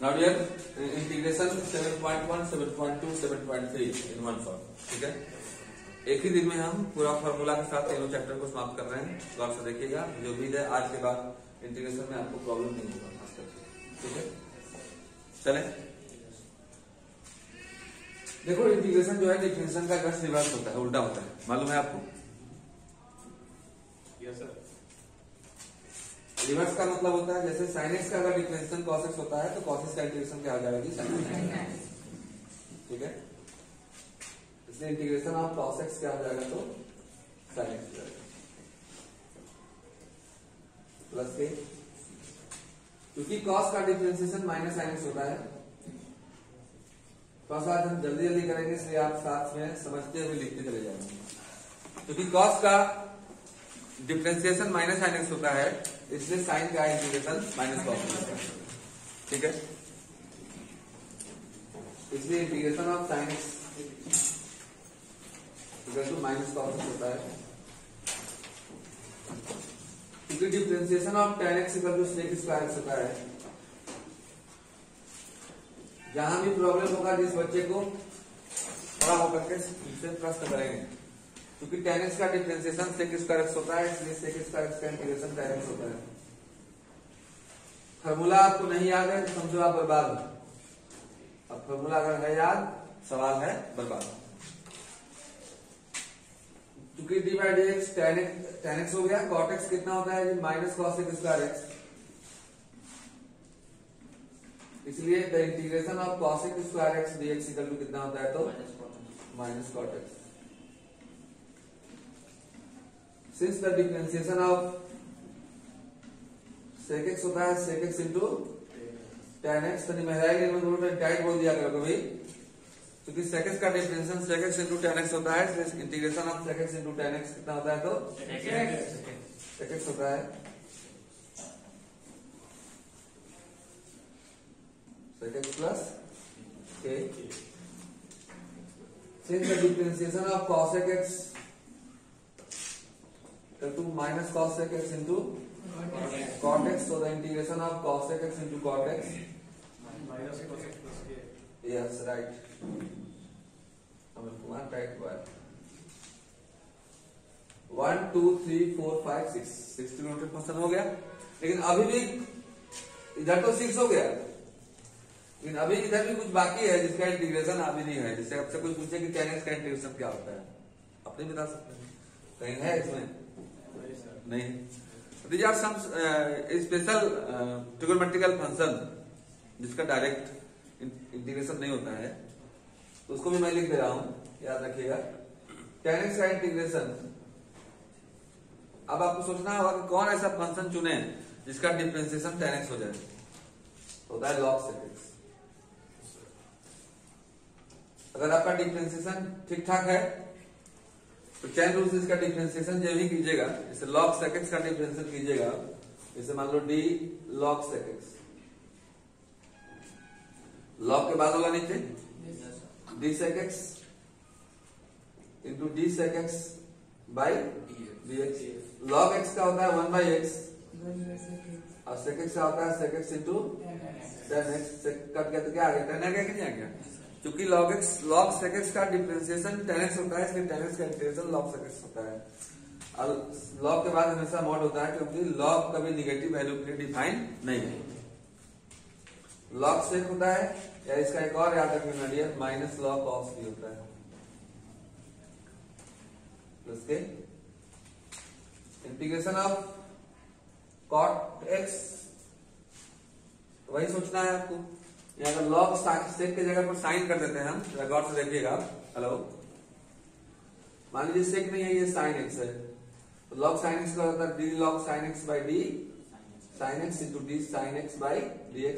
Now dear integration 7.1, 7.2, 7.3 in one shot. ठीक है, एक ही दिन में हम पूरा फॉर्मूला के साथ तीनों चैप्टर को समाप्त कर रहे हैं। तो आप से देखिएगा, जो भी है आज के बाद इंटीग्रेशन में आपको प्रॉब्लम नहीं होगा खास करके। ठीक है, चले देखो, इंटीग्रेशन जो है डिफरेंशिएशन का जस्ट रिवर्स होता है, उल्टा होता है। मालूम है आपको? Yes sir. रिवर्स का मतलब होता है जैसे sin x का अगर डिफरेंशिएशन cos x होता है तो cos x का इंटीग्रेशन क्या हो जाएगी? sin x। ठीक है, इसलिए इंटीग्रेशन ऑफ cos x क्या हो जाएगा? तो sin x हो जाएगा प्लस के, क्योंकि cos का डिफरेंशिएशन माइनस sin x होता है। तो आज हम जल्दी जल्दी करेंगे, इसलिए आप साथ में समझते हुए लिखते चले जाएंगे। क्योंकि cos का डिफरेंशिएशन माइनस sin x होता है, इसलिए साइन का इंटीग्रेशन माइनस कॉस होता है। ठीक है, इसलिए integration of sine x equal to minus cos होता है। क्योंकि differentiation of tan x equal to sec square x होता है। जहां भी प्रॉब्लम होगा, जिस बच्चे को थोड़ा होकर के प्रश्न करेंगे, क्योंकि tan x का डिफरेंशिएशन sec स्क्वायर x होता है, इसलिए sec स्क्वायर x का इंटीग्रेशन tan x होता है। फार्मूला आपको नहीं याद है तो समझो आप बर्बाद हो। अब फार्मूला अगर है याद, सवाल है बर्बाद। क्योंकि d by d x tan x हो गया, cot x कितना होता है? Minus cos x square x। इसलिए the integration of cos x square x dx equal to कितना होता है? तो minus cot x। Since the differentiation of sec x होता है sec x into tan x, तो टाइट बोल दिया करो कभी, क्योंकि sec x का differentiation sec x into tan x होता है, इसलिए integration of sec x into tan x कितना होता है? तो sec x होता है। sec x plus k। Since the differentiation of cos x to minus cos x into cot x, so the integration of cos x into cot x minus cos x plus k। yes right, Amar Kumar tight हुआ है। 1 2 3 4 5 6 trigonometric function हो गया। लेकिन अभी भी इधर तो 6 हो गया, लेकिन अभी इधर भी कुछ बाकी है जिसका इंटीग्रेशन अभी नहीं है। जैसे आपसे कुछ पूछे कि tan x का इंटीग्रेशन क्या होता है, अपने बता सकते हैं? कहीं है इसमें? नहीं। These are some special trigonometrical function जिसका डायरेक्ट इंटीग्रेशन नहीं होता है, तो उसको भी मैं लिख दे रहा हूं, याद रखिएगा। tan x का इंटीग्रेशन, अब आपको सोचना होगा कि कौन ऐसा फंक्शन चुने जिसका डिफरेंशिएशन tan x हो जाए। होता है log sec x। अगर आपका डिफरेंशिएशन ठीक ठाक है तो चैन रूल से इसका डिफरेंशिएशन जब भी कीजिएगा, जैसे log sec x का डिफरेंशिएशन कीजिएगा, जैसे मान लो d log sec x, log के बाद होगा नीचे d sec x into d sec x by dx। log x का होता है 1 बाई x और sec x का होता है sec x into tan x। Cut गया तो क्या आ गया? tan आ गया कि नहीं आ गया? क्योंकि log sec x का डिफरेंशिएशन tan x होता है, इसलिए tan x का इंटीग्रेशन log sec x होता है। और log के बाद हमेशा मॉड होता है, क्योंकि log कभी निगेटिव वैल्यू के लिए डिफाइन नहीं है। log sec होता है, या इसका एक और याद रखना डियर, माइनस log cos भी होता है प्लस के इंटीग्रेशन ऑफ cot x। वही सोचना है आपको। या अगर log sec के जगह पर साइन कर देते हैं हम, गौर से देखिएगा। हेलो, मान लीजिए sec नहीं है, ये sin x है, तो log sin x का होता है d log sin x by d sin x into d sin x by dx।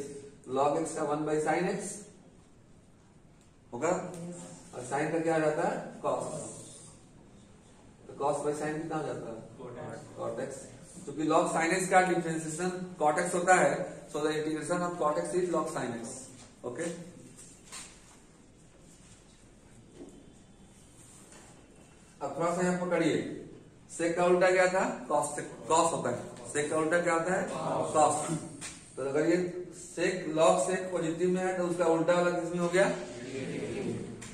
log x का 1 by sin x होगा, और sin का क्या आ जाता है? cos। तो cos by sin कितना हो जाता है? cot x। क्योंकि log sin x का डिफरेंशिएशन cot x होता है, so the integration of cot x is log sin x। Okay, अब थोड़ा सा यहाँ पकड़िए। sec का उल्टा क्या था? cos होता है। sec का उल्टा क्या होता है? cos। तो अगर ये सेक लॉग सेक पॉजिटिव में है तो उसका उल्टा वाला किसमें हो गया?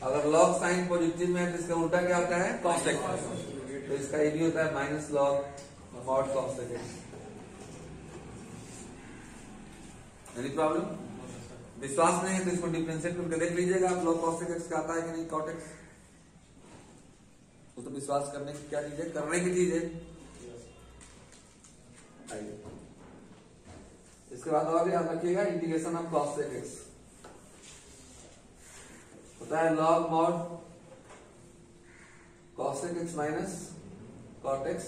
अगर लॉग साइन पॉजिटिव में है तो इसका उल्टा क्या होता है? Cosec. तो इसका ये भी होता है minus log mod cosec. Any problem? विश्वास नहीं है तो इसको डिफरेंशिएट करके देख लीजिएगा आप, लॉग कॉस सेक का आता है कि नहीं कॉट एक्स। तो विश्वास करने की क्या चीज है? करने की चीज है। आइए इसके बाद और याद रखिएगा integration of cosec x होता है log mod cosec x minus cot x.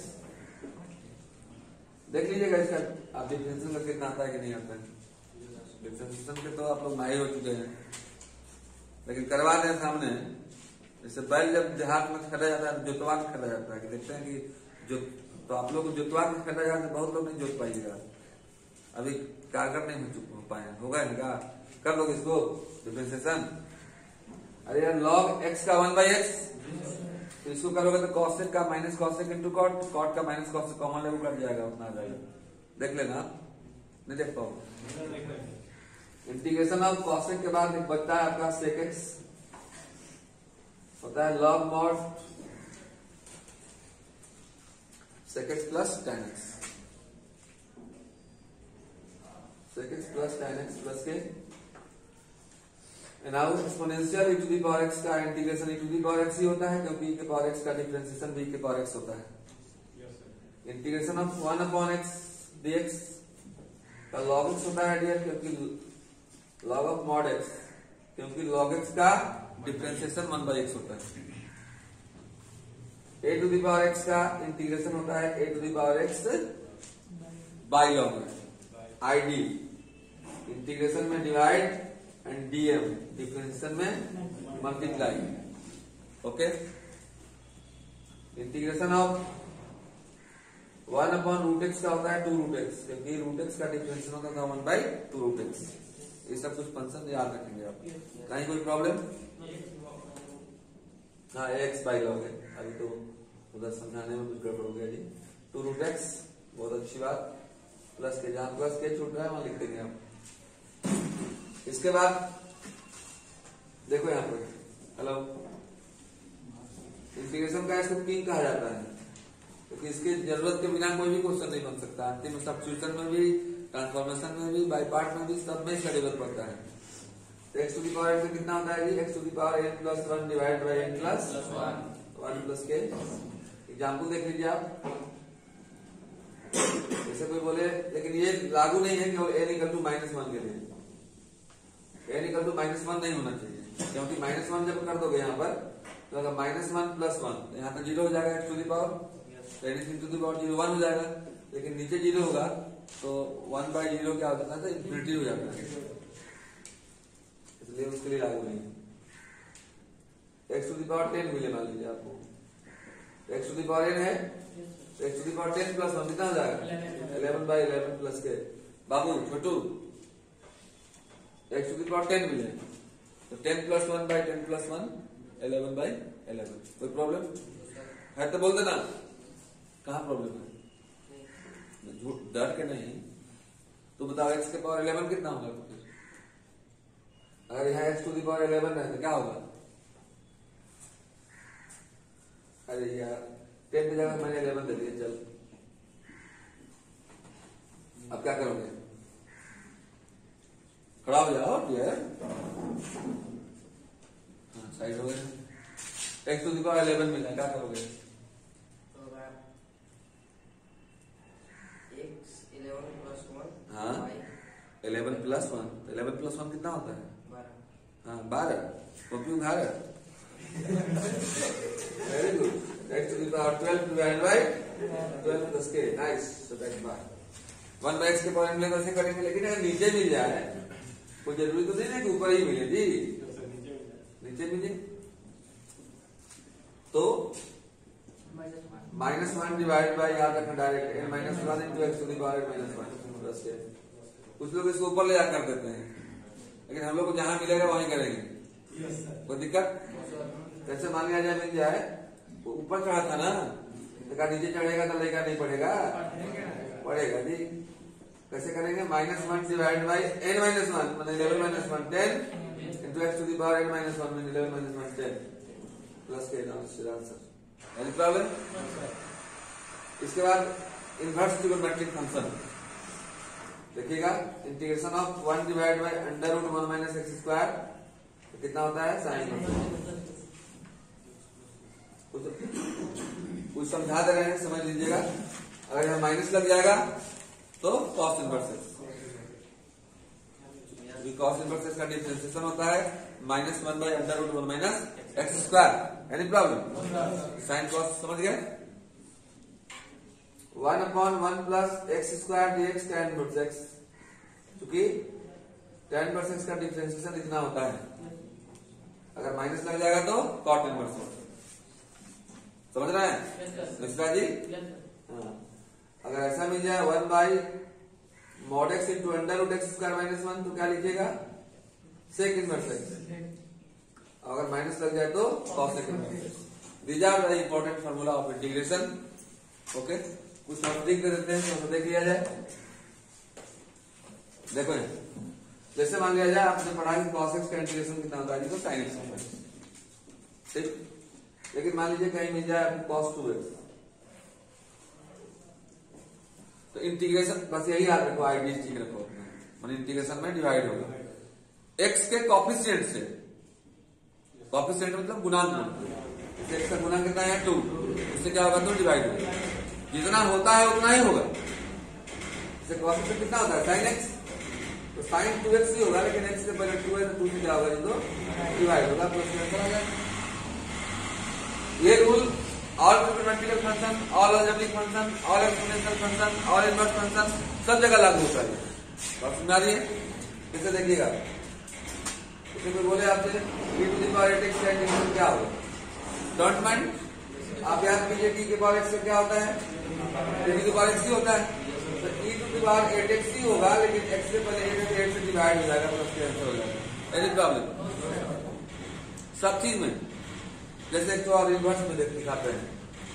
देख लीजिएगा इसका आप डिफरेंशियल करके कितना आता है कि नहीं आता है। डिफरेंशिएशन के तो आप लोग माहिर हो चुके हैं, लेकिन करवा दें सामने। जैसे बैल जब देहात में खेला जाता है जोतवा के खेला जाता है कि देखते हैं कि जो तो आप लोग को जोतवा के खेला जाता है, बहुत लोग नहीं जोत पाइएगा, अभी कारगर नहीं हो पाए, होगा इनका कर लोग इसको डिफरेंशिएशन। अरे यार लॉग एक्स का 1/x तो इसको करोगे तो कॉस सेक का minus cosec into cot, cot का minus cosec common level cut जाएगा, उतना आ जाएगा। देख लेना, नहीं देख पाओगे। इंटीग्रेशन ऑफ कॉस सेक के बाद एक बचता है आपका सेक एक्स होता है log mod sec x plus tan x। Sec x plus tan x plus के now exponential e to the power x का integration e to the power x ही होता है, क्योंकि e के पावर x का डिफरेंशिएशन b के power x होता है। इंटीग्रेशन ऑफ 1/x dx का log x होता है डियर, क्योंकि log ऑफ मॉड x, क्योंकि log x का डिफरेंशिएशन 1/x होता है। a to the power x का इंटीग्रेशन होता है a to the power x by log id। Integration में डिवाइड एंड dm, डिफरेंशिएशन में multiply. Okay, integration of 1/√x का होता है 2√x, क्योंकि √x का डिफरेंशिएशन होता था 1/2√x। ये सब कुछ फंक्शन याद रखेंगे आप। कहीं कोई प्रॉब्लम? हाँ x बाई लॉग है, अभी तो उधर समझाने में कुछ गड़बड़ हो गया जी। 2√x बहुत अच्छी बात, प्लस के जहां प्लस के छूट रहा है वहां लिख देंगे आप। इसके बाद देखो यहाँ पर हेलो इंटीग्रेशन का इसको किंग कहा जाता है, क्योंकि इसकी जरूरत के बिना कोई भी क्वेश्चन नहीं बन सकता। अंतिम सब्स्टिट्यूशन में भी, ट्रांसफॉर्मेशन में भी, बाई पार्ट में भी, सब में इसका जरूरत पड़ता है। तो x to the power n कितना होता है जी? x to the power n plus 1 divide by n plus 1 plus k. Example देख लीजिए आप। जैसे कोई बोले, लेकिन ये लागू नहीं है कि n इक्वल टू -1 के लिए। n इक्वल टू -1 नहीं होना चाहिए, क्योंकि -1 जब कर दोगे यहाँ पर तो अगर -1 प्लस 1 तो यहाँ पर 0 हो जाएगा x to the power, n to the power 0 1 हो जाएगा। लेकिन नीचे 0 होगा तो 1/0 क्या हो जाता है? इन्फिनिटी हो जाता है, इसलिए उसके लिए लागू नहीं है। x टू द पावर 10 मिले मान लीजिए आपको, x to the power n है, x to the power 10 plus 1 कितना हो जाएगा? 11/11 प्लस के। बाबू छोटू x टू द पावर 10 मिले तो 10 प्लस 1/10 प्लस 1 11/11। कोई प्रॉब्लम है तो बोल देना, कहाँ प्रॉब्लम है? झूठ डर के नहीं तो बताओ x के पावर 11 कितना होगा? अगर यहाँ x टू द पावर 11 है तो क्या होगा? अरे यार 10 की जगह मैंने 11 दे दिया, चल अब क्या करोगे? खड़ा हो जाओ यार, हाँ साइड हो गए। x टू द पावर 11 मिला, क्या करोगे? हाँ 11 प्लस 1, 11 प्लस 1 कितना होता है? 12। हाँ 12, तो क्यों 12? Very good. x to the power 12 divide by 12 plus k. Nice, so that's 1/x के पावर मिले तो ऐसे करेंगे, लेकिन अगर नीचे मिल जाए कोई जरूरी तो नहीं है कि ऊपर ही मिले जी, नीचे मिले तो -1 डिवाइड बाय, याद रखना direct -1 into x to the power -1 plus k. कुछ लोग इसको ऊपर ले जाकर कर देते हैं, लेकिन हम लोग को जहां मिलेगा वहीं करेंगे। कोई दिक्कत? जैसे मान लिया जाए मिल जाए, वो ऊपर चढ़ा था ना, तो नीचे चढ़ेगा तो लेगा नहीं पड़ेगा? पड़ेगा जी। कैसे करेंगे? -1 डिवाइड बाई n माइनस 1 मतलब 11 minus 1 10 into x to the power n minus 1 में 11 minus 1 10 plus k answer. Any problem? इसके बाद इनवर्स ट्रिगोनोमेट्रिक फंक्शन देखिएगा, integration of 1 divide by under root 1 minus x square कितना होता है? साइन। कुछ समझा दे रहे हैं, समझ लीजिएगा। अगर यहाँ माइनस लग जाएगा तो cos inverse x, cos inverse x का डिफरेंशिएशन होता है -1 by under root 1 minus x square. Any problem? Sine cos समझ गए? 1/1 plus x square dx tan inverse x, क्योंकि tan इनवर्स एक्स का डिफरेंशिएशन इतना होता है, अगर माइनस लग जाएगा तो कॉट इनवर्स एक्स। समझ रहे हैं मिश्रा जी? हाँ, अगर ऐसा मिल जाए 1 by mod x into under root x square minus 1 तो क्या लिखिएगा? Sec inverse x. अगर माइनस लग जाए तो cosec inverse x. These are the important formula of integration. Okay, कुछ नोटिंग कर देते हैं तो देख लिया जाए। देखो जैसे मान लिया जाए आपने पढ़ा कि कॉस एक्स का इंटीग्रेशन कितना होता है? तो साइन एक्स, ठीक। लेकिन मान लीजिए कहीं मिल जाए आपको cos 2x, तो इंटीग्रेशन बस यही याद रखो, आइडिया ठीक रखो, मतलब इंटीग्रेशन में डिवाइड होगा x के कॉफिशिएंट से। कॉफिशिएंट मतलब गुणांक, x का गुणांक कितना है? 2, उससे क्या होगा? तो डिवाइड होगा, जितना होता है उतना ही होगा। जैसे कॉफिशिएंट कितना होता है? साइन एक्स, तो साइन 2x ही होगा, लेकिन x से पहले 2 है तो 2 से क्या होगा? ये तो डिवाइड होगा, प्लस आंसर आ जाएगा। ये rule all trigonometrical function, all algebraic function, all exponential function, all inverse function सब जगह लागू होता है। बात समझ रही है? कैसे देखिएगा, किसी कोई बोले आपसे e to the power 8x का इंटीग्रेशन क्या होगा? डोंट माइंड, आप याद कीजिए t के पावर x से क्या होता है? e to the power x ही होता है, तो e to the power 8x ही होगा, लेकिन x से पहले 8 है, 8 से डिवाइड हो जाएगा, प्लस के आंसर हो जाएगा। Any problem? सब चीज में जैसे एक तो और इनवर्स में दिखाते हैं,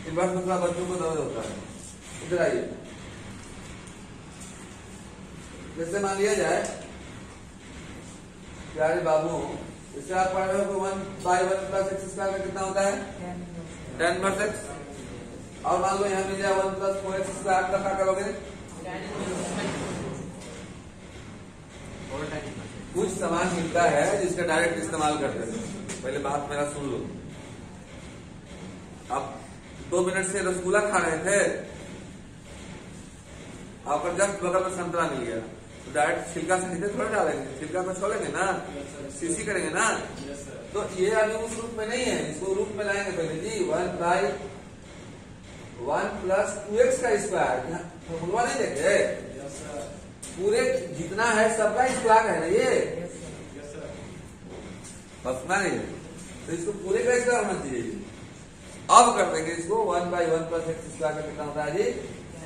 इनवर्स में थोड़ा बच्चों को दर्द होता है। इधर आइए, जैसे मान लिया जाए प्यारे बाबू, इससे आप पढ़ रहे हो 1 बाई 1 प्लस एक्स स्क्वायर का कितना होता है? tan inverse x. और मान लो यहाँ मिल जाए 1 प्लस 4x स्क्वायर का क्या करोगे? कुछ सामान मिलता है जिसका डायरेक्ट इस्तेमाल करते हैं। पहले बात मेरा सुन लो, आप 2 मिनट से रसगुल्ला खा रहे थे, आपका जस्ट बगल में संतरा मिल गया, तो डायरेक्ट छिलका से नीचे थोड़ा डालेंगे, छिलका को छोड़ेंगे ना, सीसी करेंगे ना। तो ये अभी उस रूप में नहीं है, इसको रूप में लाएंगे पहले जी। 1 बाई 1 प्लस 2x का स्क्वायर, फॉर्मूला नहीं देखे? पूरे जितना है सबका स्क्वायर है ना ये, बस ना नहीं, तो इसको पूरे का स्क्वायर होना चाहिए। अब कर देंगे इसको 1 बाई 1 प्लस एक्स स्क्वायर का कितना होता है जी?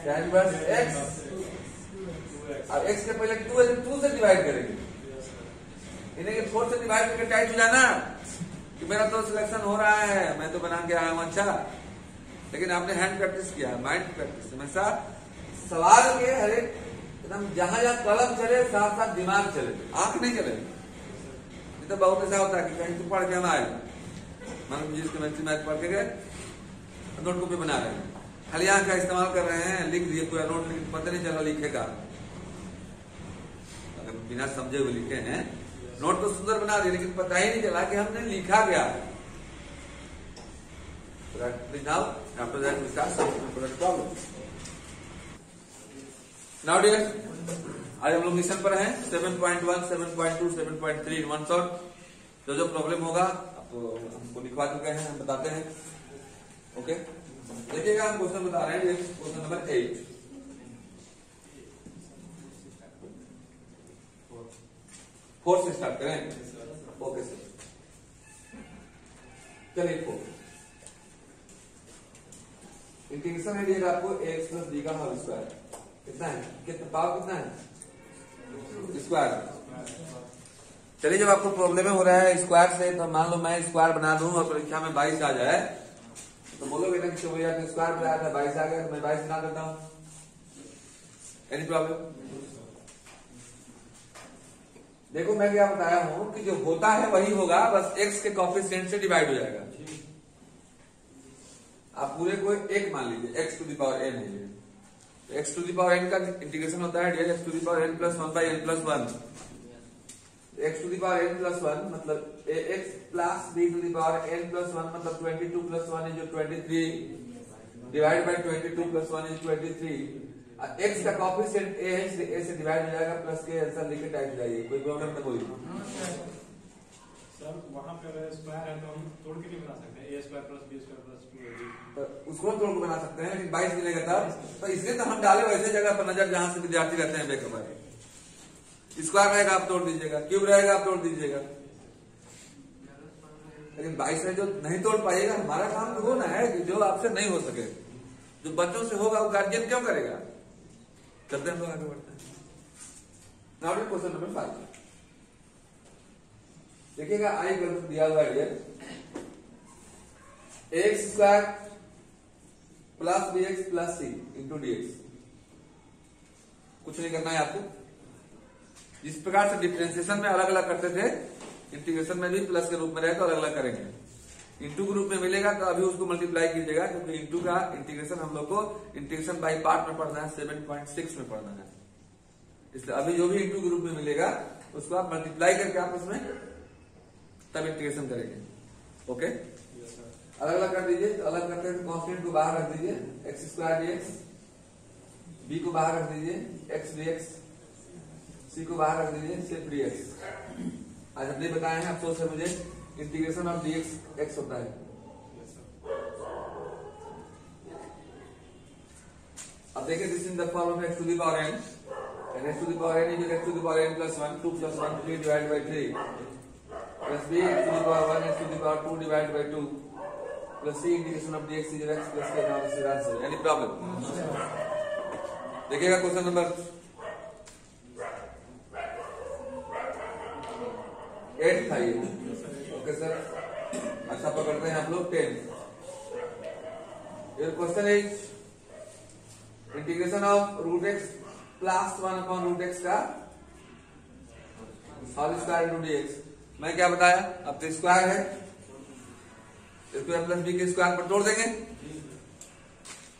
tan इनवर्स x, और x के पहले 2 है, 2 से डिवाइड करेंगे, इन्हें 4 से डिवाइड करके टाइट हो जाना कि मेरा तो सिलेक्शन हो रहा है, मैं तो बना के आया हूं अच्छा। लेकिन आपने हैंड प्रैक्टिस किया, माइंड प्रैक्टिस, हमेशा सवाल के हर एक एकदम जहां जहां कलम चले साथ साथ दिमाग चले, आंख नहीं चले। ये तो बहुत ऐसा होता है कि कहीं तो पढ़ के हम आए, मान लीजिए केमिस्ट्री मैथ पढ़ के गए, नोट कॉपी बना रहे हैं, खाली आंख का इस्तेमाल कर रहे हैं, लिख दिए पूरा नोट, लेकिन पता नहीं चला लिखेगा। अगर बिना समझे हुए लिखे हैं, नोट तो सुंदर बना दिए, लेकिन पता ही नहीं चला कि हमने लिखा क्या है। नाउ डियर, आज हम लोग मिशन पर हैं 7.1, 7.2, 7.3 इन वन शॉट। जो प्रॉब्लम होगा आपको हमको लिखवा चुके हैं, हम बताते हैं। ओके, देखिएगा हम क्वेश्चन बता रहे हैं, क्वेश्चन नंबर 8। 4 से स्टार्ट करें। ओके सर, चलिए 4 इंटीग्रेशन है दिएगा आपको एक्स प्लस बी का होल स्क्वायर। कितना है? कितना पावर कितना है? स्क्वायर। चलिए, जब आपको प्रॉब्लम हो रहा है स्क्वायर से, तो मान लो मैं स्क्वायर बना दूं और परीक्षा में 22 आ जाए, तो बोलोगे ना कि भैया स्क्वायर बनाया था 22 आ गया, तो मैं 22 बना देता हूं। Any problem? देखो मैं क्या बताया हूं कि जो होता है वही होगा, बस x के कॉफिशिएंट से डिवाइड हो जाएगा। आप पूरे को एक मान लीजिए, x to the power n है ये, तो x to the power n का इंटीग्रेशन होता है dear x to the power n plus 1 by n plus 1। x to the power n plus 1 मतलब ax plus b to the power n plus 1 मतलब 22 plus 1 is 23 divide by 22 plus 1 is 23। x का coefficient a है इसलिए a से divide हो जाएगा, plus k answer लिख के टाइप जाइए, कोई प्रॉब्लम नहीं कोई। सर वहाँ पर स्क्वायर है तो हम तोड़ के नहीं बना सकते, a square plus b square plus 2ab उसको तोड़ के बना सकते हैं, लेकिन 22 मिलेगा तब, तो इसलिए तो हम डाले वैसे जगह पर नजर जहां से विद्यार्थी रहते हैं बेखबर। स्क्वायर रहेगा आप तोड़ दीजिएगा, क्यूब रहेगा आप तोड़ दीजिएगा, लेकिन 22 में जो नहीं तोड़ पाइएगा, हमारा काम तो वो ना है कि जो आपसे नहीं हो सके, जो बच्चों से होगा वो गार्जियन क्यों करेगा। चलते हम लोग आगे बढ़ते हैं। नाउ क्वेश्चन नंबर 5 देखिएगा, आई इक्वल टू दिया हुआ है x square plus b x plus c into d x. कुछ नहीं करना है आपको, जिस प्रकार से डिफरेंशिएशन में अलग अलग करते थे, इंटीग्रेशन में भी प्लस के रूप में रहे तो अलग अलग करेंगे। इंटू के रूप में मिलेगा तो अभी उसको मल्टीप्लाई कीजिएगा, क्योंकि इंटू का इंटीग्रेशन हम लोग को इंटीग्रेशन बाई पार्ट में पढ़ना है, 7.6 में पढ़ना है, इसलिए अभी जो भी इंटू के रूप में मिलेगा उसको आप मल्टीप्लाई करके आप उसमें तब इंटीग्रेशन करेंगे। ओके, अलग अलग कर दीजिए, तो अलग करते हैं कॉन्स्टेंट को बाहर रख दीजिए, x square d x, b को बाहर रख दीजिए एक्स डी एक्स, सी को बाहर रख दीजिए सिर्फ डी एक्स। आज हमने बताया है, अफसोस है मुझे, integration of d x x होता है। अब देखिए, this in the form of x to the power n, and x to the power n is x to the power n plus 1, 2 plus 1 3 divide by 3 plus b x to the power 1 x to the power 2 divide by 2 plus c integration of d x is x plus के। Now this is answer. Any problem? देखिएगा question number 8 था ये। Okay sir, अच्छा पकड़ते हैं आप लोग 10। Your question is integration of root x plus 1 upon root x का whole square into d x. मैं क्या बताया, अब तो स्क्वायर है, स्क्वायर प्लस बी के स्क्वायर पर तोड़ देंगे,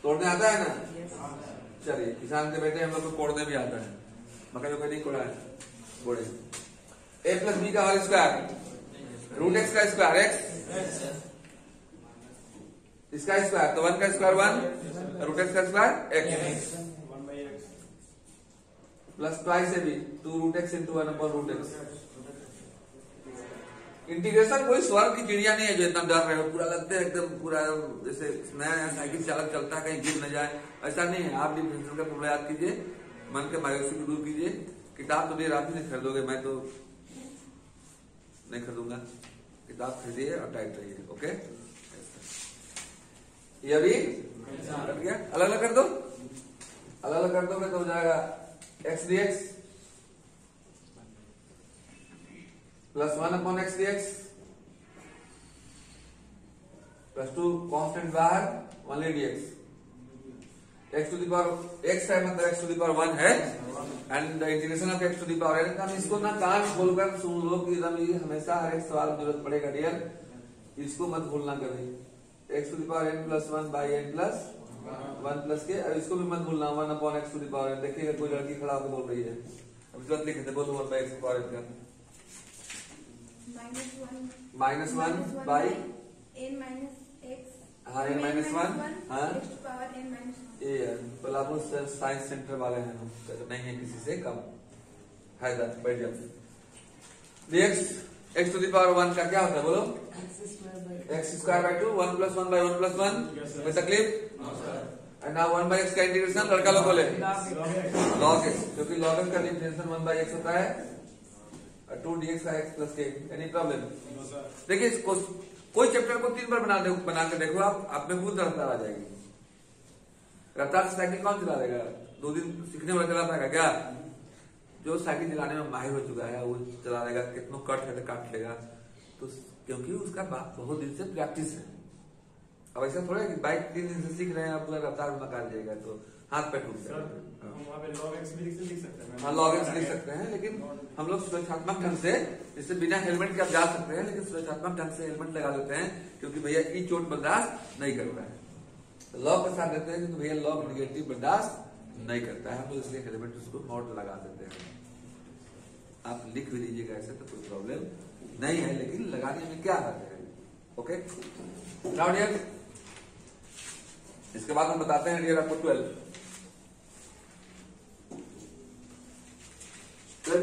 तोड़ने आता है ना? चलिए, किसान के बेटे हम लोग को कोड़ने भी आता है, मगर जो नहीं कोड़ा है कोड़े। ए प्लस बी का होल स्क्वायर, रूट एक्स का स्क्वायर एक्स, इसका स्क्वायर तो 1 का स्क्वायर 1, रूट एक्स का square x, 1/x plus twice है भी 2 root x into 1 upon root x. Integration कोई स्वर्ग की चिड़िया नहीं है जो इतना डर रहे हो, पूरा लगता है एकदम पूरा जैसे नया साइकिल चालक चलता है कहीं गिर न जाए, ऐसा नहीं है। आप डिफरेंशियल का फॉर्मूला याद कीजिए, मन के मायूसी को दूर कीजिए। किताब तो देर आप ही नहीं खरीदोगे, मैं तो नहीं खरीदूंगा, किताब खरीदिए और टाइट रहिए। ओके, ये भी कट गया, अलग अलग कर दो, अलग अलग कर दोगे तो हो जाएगा x d x plus 1 upon x d x plus 2 constant बाहर only d x. X to the power x है मतलब एक्स टू द पावर 1 है, and the integration of x to the power n. इसको ना कान खोलकर सुन लो कि एकदम ये हमेशा हर एक सवाल में जरूरत पड़ेगा डियर, इसको मत भूलना कभी। X to the power n plus 1 by n plus 1 plus k, और इसको भी मत भूलना 1 upon x to the power n. देखिएगा कोई लड़की खड़ा होकर बोल रही है, अब जरूरत लिखे थे, बोलो 1 बाई एक्स पावर एन का minus 1 by n minus x, हाँ n माइनस 1, हाँ x to power n minus 1। ये यार पलामू साइंस सेंटर वाले हैं हम, तो नहीं है किसी से कम है। बैठ जाओ। dx x to the power 1 का क्या होता है बोलो? x square by 2, 1 plus 1 by 1 plus 1। कोई तकलीफ? एंड नाउ 1 बाई एक्स का इंटीग्रेशन लड़का लोग बोले log x, क्योंकि log x का इंटीग्रेशन 1 बाई एक्स होता है, 2 dx का x प्लस के। Any problem? देखिए कोई चैप्टर को 3 बार बना के देखो आप में खुद रफ्तार आ जाएगी। रफ्तार से साइकिल कौन चला देगा? 2 दिन सीखने वाला चला पाएगा क्या? जो साइकिल चलाने में माहिर हो चुका है वो चला लेगा, कितना कट है तो काट लेगा, तो क्योंकि उसका बहुत दिन से प्रैक्टिस है। अब ऐसा थोड़ा है कि बाइक 3 दिन से सीख रहे हैं, आप पूरा रफ्तार में मका लीजिएगा तो हाथ पे टूट सर जाएगा। हम वहाँ पे log x भी लिख सकते हैं। हाँ लॉग एक्स लिख सकते हैं, लेकिन हम लोग सुरक्षात्मक ढंग से, इससे बिना हेलमेट के आप जा सकते हैं, लेकिन सुरक्षात्मक ढंग से हेलमेट लगा देते हैं क्योंकि भैया की चोट बर्दाश्त नहीं करता है। तो लॉग के साथ देते हैं क्योंकि भैया लॉग निगेटिव बर्दाश्त नहीं करता है, हम लोग इसलिए हेलमेट उसको नोट लगा देते हैं। आप लिख भी लीजिएगा ऐसे तो कोई प्रॉब्लम नहीं है, लेकिन लगाने में क्या बात है। ओके नाउ डियर, इसके बाद हम बताते हैं डियर आपको 12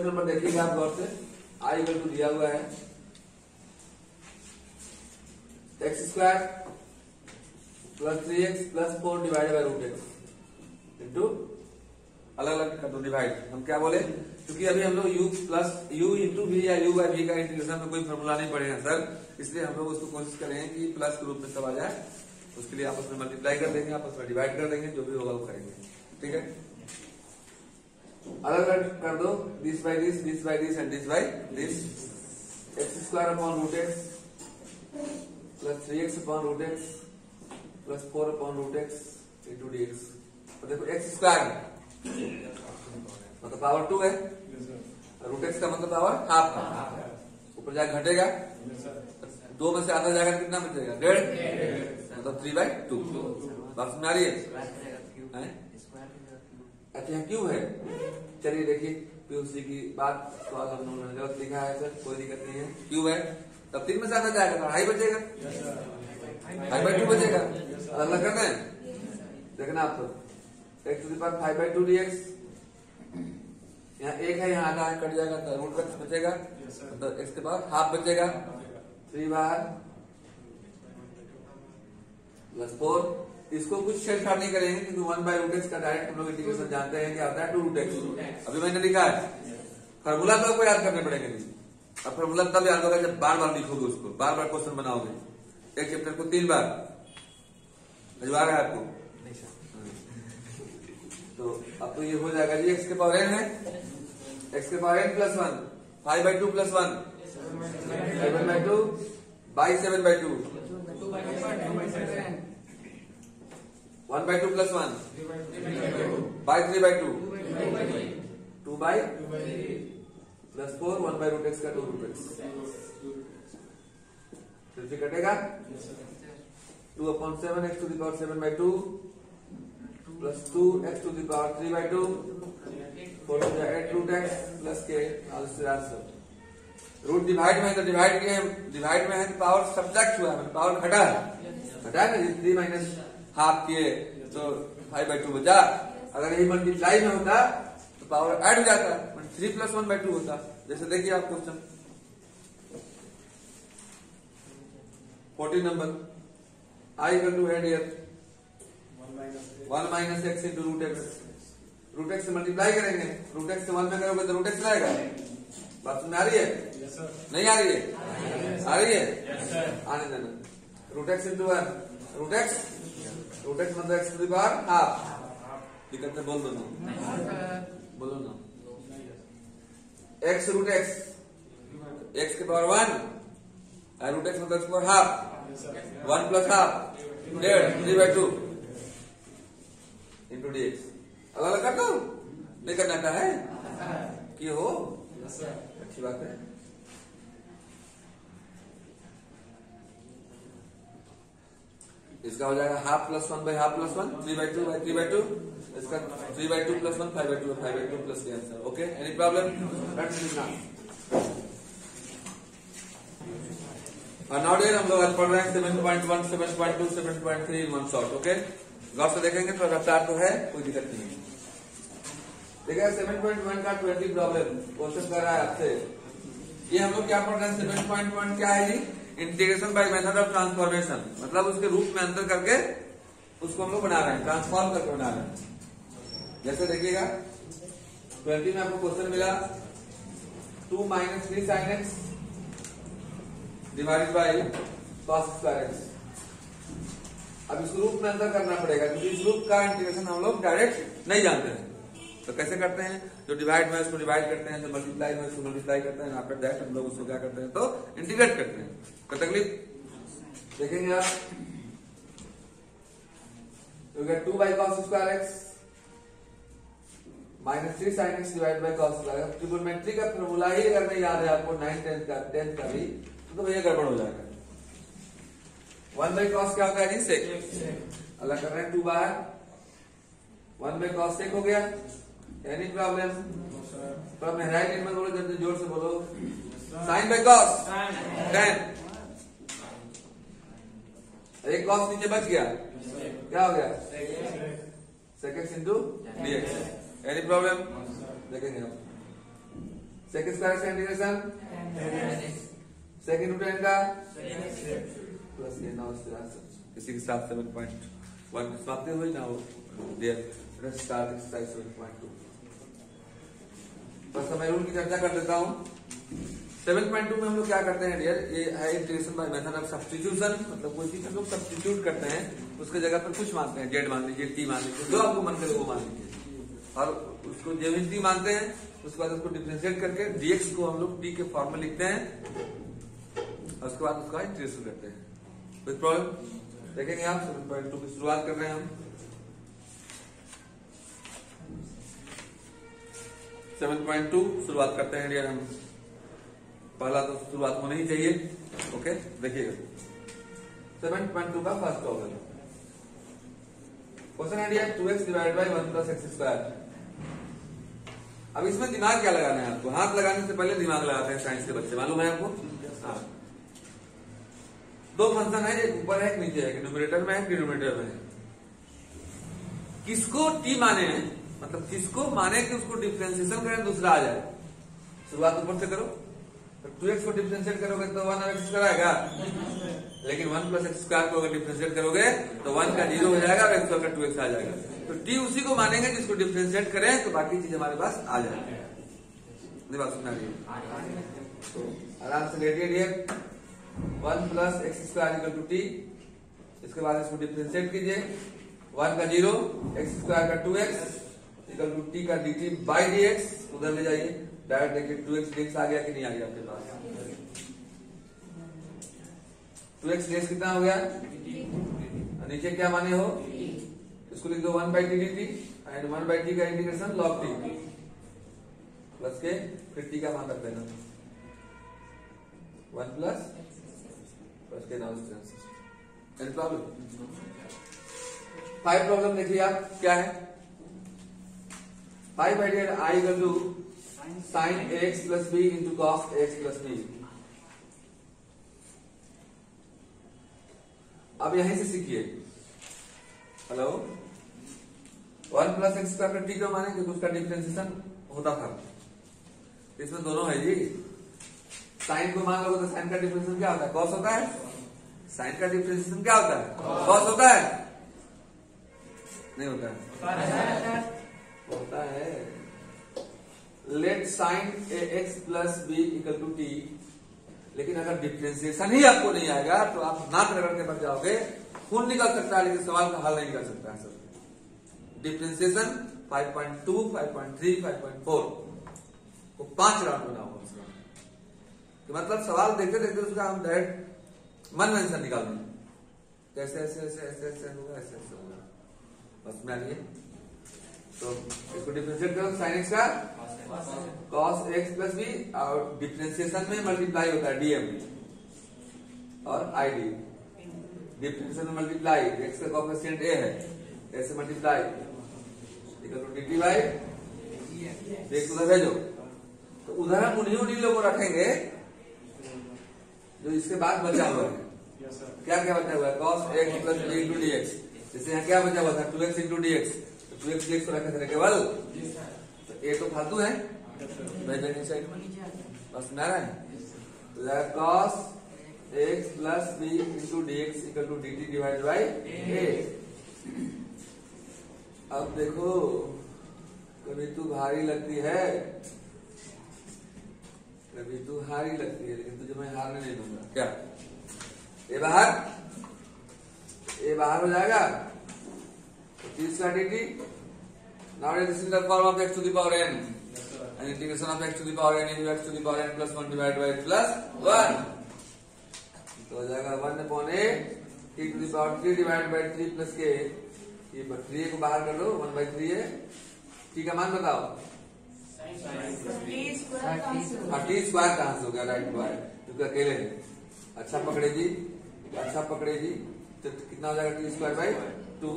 नंबर देखिएगा आप गौर से। आई इक्वल टू दिया हुआ है x square plus 3x plus 4 divided by root x into अलग अलग कर दो डिवाइड। हम क्या बोले, क्योंकि अभी हम लोग u plus u into v या u बाय वी का इंटीग्रेशन में कोई फॉर्मूला नहीं पढ़े हैं सर, इसलिए हम लोग उसको कोशिश करेंगे कि प्लस के रूप में सब आ जाए। उसके लिए आपस में मल्टीप्लाई कर देंगे, आपस में डिवाइड कर देंगे, जो भी होगा वो करेंगे। ठीक है, अलग अलग कर दो, this by this and this by this. X square upon root x plus 3x upon root x plus 4 upon root x into d x. तो देखो एक्स स्क्वायर मतलब पावर 2 है, रूट एक्स का मतलब पावर हाफ है, ऊपर जाकर घटेगा, 2 में से आधा जाएगा कितना बचेगा, 1.5 मतलब 3/2। बात में आ रही है? अच्छा क्यों है, चलिए देखिए पीयूसी की बात, सवाल हम लोगों ने गलत लिखा है सर, कोई दिक्कत नहीं है। क्यों है, तब 3 में से आधा जाएगा तो 2.5 बचेगा, 5/2 बचेगा। अलग करना है, देखना आप तो x to the power 5/2 dx, यहाँ 1 है, यहाँ आधा है, कट जाएगा तो रूट का बचेगा, तो x के पावर हाफ बचेगा, 3 बार प्लस 4। इसको कुछ छेड़छाड़ नहीं करेंगे क्योंकि 1/√x का डायरेक्ट हम लोग इंटीग्रेशन जानते हैं क्या होता है, 2√x। अभी मैंने लिखा है, फार्मूला तो आपको याद करने पड़ेंगे नहीं। अब फार्मूला तब याद होगा जब बार बार लिखोगे उसको, बार बार क्वेश्चन बनाओगे। एक चैप्टर को 3 बार भिजवा रहा है आपको, तो अब तो ये हो जाएगा जी, x के पावर n है, x के power n plus 1, 5/2 plus 1 7/2 by 7/2, 1/2 plus 1 by 3/2, 2 by plus 4 1/√x का 2√x, फिर से कटेगा 2/7 x to the power 7/2 plus 2 x to the power 3/2 4 8√x plus k answer. Root divide में है तो डिवाइड किए, डिवाइड में है तो पावर सब्ट्रैक्ट हुआ है, पावर घटा है ना, 3 माइनस हाफ किए तो 5/2 बचा। अगर यही मल्टीप्लाई में होता तो पावर ऐड हो जाता, 3 प्लस 1/2 होता। जैसे देखिए आप question 14 number, I equal to head here 1 minus x into root x से मल्टीप्लाई करेंगे, रूट एक्स से 1 में करोगे तो रूट एक्स आएगा। बात समझ आ रही है? नहीं आ रही है? आ रही है? आने देना। Root x into 1 root x मतलब x to the power half. दिक्कत है, बोल दो ना, बोलो ना। एक्स रूट एक्स के पावर 1 रूट एक्स मतलब x power half, 1 plus half 1.5 3/2 into d x. अलग अलग कर दो, नहीं करना था है कि हो, अच्छी बात है। इसका हो जाएगा half plus 1 by half plus 1 3/2 by 3/2, इसका 3/2 plus 1 5/2 5/2 plus k answer. Okay, any problem? और नाउ डेयर हम लोग आज पढ़ रहे हैं 7.1 7.2 7.3 वन शॉट। ओके, गौर से देखेंगे तो रफ्तार तो है, कोई दिक्कत नहीं है। देखिए 7.1 का 20 प्रॉब्लम क्वेश्चन कर रहा है आपसे। ये हम लोग क्या पढ़ रहे हैं, 7.1 क्या है जी, integration by method of transformation, मतलब उसके रूप में अंतर करके उसको हम लोग बना रहे हैं, ट्रांसफॉर्म करके बना रहे हैं। जैसे देखिएगा 20 में आपको क्वेश्चन मिला 2 minus 3 sine x divided by cos square x. अब इस रूप में अंतर करना पड़ेगा क्योंकि इस रूप का इंटीग्रेशन हम लोग डायरेक्ट नहीं जानते हैं। तो कैसे करते हैं, जो डिवाइड में उसको डिवाइड करते हैं, जो मल्टीप्लाई में उसको मल्टीप्लाई करते हैं, आफ्टर दैट हम लोग उसको क्या करते हैं तो इंटीग्रेट करते हैं। कोई तकलीफ? देखेंगे आप You get 2 by cos square x minus 3 sin x divided by cos square x। Trigonometry का फॉर्मूला ही अगर नहीं याद है आपको 9 10 का भी तो भैया गड़बड़ हो जाएगा। 1 by cos क्या होता है जी? sec। अलग कर रहे हैं 2 बार 1 by cos sec हो गया। Any problem? प्रॉब्लम है राइट में बोलो, जल्दी जोर से बोलो। sin by cos tan। एक cos नीचे बच गया, क्या हो गया? sec x into dx। Any problem? देखेंगे हम sec स्क्वायर का इंटीग्रेशन sec into tan का प्लस ये ना किसी के साथ 7.1 समाप्ति हुई ना हो देयर स्टार्ट एक्सरसाइज 7.2। बस मैं रूल की चर्चा कर देता हूं। 7.2 में हम लोग क्या करते हैं डियर, ये है integration by method of substitution. मतलब कोई चीज हम लोग सब्स्टिट्यूट करते हैं, उसके जगह पर कुछ मानते हैं, जेड मान लीजिए, टी मान लीजिए, जो आपको मन करे वो मान लीजिए, और उसको जेविटी मानते हैं। उसके बाद उसको डिफरेंशिएट करके डीएक्स को हम लोग टी के फॉर्म में लिखते हैं, और उसके बाद उसका इंटीग्रेशन करते हैं। कोई प्रॉब्लम? देखेंगे आप 7.2 की शुरुआत कर रहे हैं हम। 7.2 शुरुआत करते हैं डियर हम। पहला तो शुरुआत होनी ही चाहिए। ओके, देखिएगा 7.2 का फर्स्ट प्रॉब्लम। क्वेश्चन है dear 2x divide by 1 plus x square. अब इसमें दिमाग क्या लगाना है आपको? हाथ लगाने से पहले दिमाग लगाते हैं साइंस के बच्चे, मालूम है आपको? हाँ। दो फंक्शन है, एक ऊपर है एक नीचे है, एक न्यूमरेटर में है डिनोमिनेटर में है। किसको टी माने हैं, मतलब किसको माने कि उसको डिफरेंशिएशन करें दूसरा आ जाए। शुरुआत ऊपर से करो, तो 2x को डिफरेंशिएट करोगे तो 1 एक्स स्क्वायर आएगा, लेकिन 1 प्लस एक्स स्क्वायर को अगर डिफरेंशिएट करोगे तो 1 का 0 हो जाएगा और एक्स स्क्वायर का 2x आ जाएगा। तो टी उसी को मानेंगे जिसको डिफरेंशिएट करें, तो बाकी चीज हमारे पास आ जाएगी। बात सुना तो आराम से लेटिए dear. 1 plus x square equal to t, इसके बाद इसको डिफरेंशिएट कीजिए। 1 का 0, एक्स स्क्वायर का 2x इक्वल टू टी का dt बाई dx। उधर ले जाइए डायरेक्ट, देखिए 2x dx आ गया कि नहीं आ गया आपके पास? 2x dx कितना हो गया? नीचे क्या माने हो? इसको लिख दो 1 by T dt and 1 by T का इंटीग्रेशन log t प्लस के फिर टी का मान रख देना 1 प्लस के नाउ एनी प्रॉब्लम? 5 प्रॉब्लम देखिए आप क्या है। 5 by dear I equal to sine x plus b into cos x plus b. अब यहीं से सीखिए। Hello, 1 plus x square t क्यों माने? क्योंकि उसका डिफरेंशिएशन होता था। इसमें दोनों है जी। साइन को मान लो तो साइन का डिफरेंशिएशन क्या होता है? कॉस होता है। साइन का डिफरेंशिएशन क्या होता है? कॉस होता है। नहीं होता है? होता है। Let sine a x plus b equal to t. लेकिन अगर डिफरेंशिएशन ही आपको नहीं आएगा तो आप नाक रगड़ के बच जाओगे। खून निकल सकता है लेकिन सवाल का हल नहीं निकल सकता है सर। डिफरेंशिएशन 5.2, 5.3, 5.4 को 5 राउंड बनाओ तो मतलब सवाल देखते देखते उसका हम डायरेक्ट मन में आंसर निकाल देंगे। कैसे ऐसे ऐसे ऐसे ऐसे होगा, ऐसे ऐसे होगा, बस में आइए। तो इसको डिफरेंशिएट करो, साइन एक्स का कॉस एक्स प्लस बी, और डिफरेंशिएशन में मल्टीप्लाई होता है डीएम और आईडी। डिफरेंशिएशन में मल्टीप्लाई, एक्स का कोएफिशिएंट ए है, ऐसे multiply equal to dt by x. उधर भेजो, तो उधर हम उन्हीं लोगों को रखेंगे जो इसके बाद बचा हुआ है। क्या क्या बचा हुआ है? Cos x plus b into d x. जैसे यहाँ क्या बचा हुआ था? 2x into d x. तो 2x dx को रखे थे केवल, तो ए तो फालतू है, साइड में बस ना रहा है। Cos x plus b into d x equal to d t divide by a. अब देखो, कभी तू भारी लगती है, कभी तू हारी लगती है, लेकिन तुझे मैं हारने नहीं दूंगा। क्या ए बाहर हो जाएगा, तो 30 का dt। Now this is the form of x to the power n and integration of x to the power n into x to the power n plus 1 divide by plus 1। तो हो जाएगा 1 upon a t to the power 3 divide by 3 plus k ये 3a को बाहर कर दो, 1/3a। T का मान बताओ। टी स्क्वायर टी स्क्वायर कहां से हो गया? राइट बाय, क्योंकि अकेले हैं। अच्छा पकड़े जी, अच्छा पकड़े जी। तो कितना हो जाएगा? T square by 2।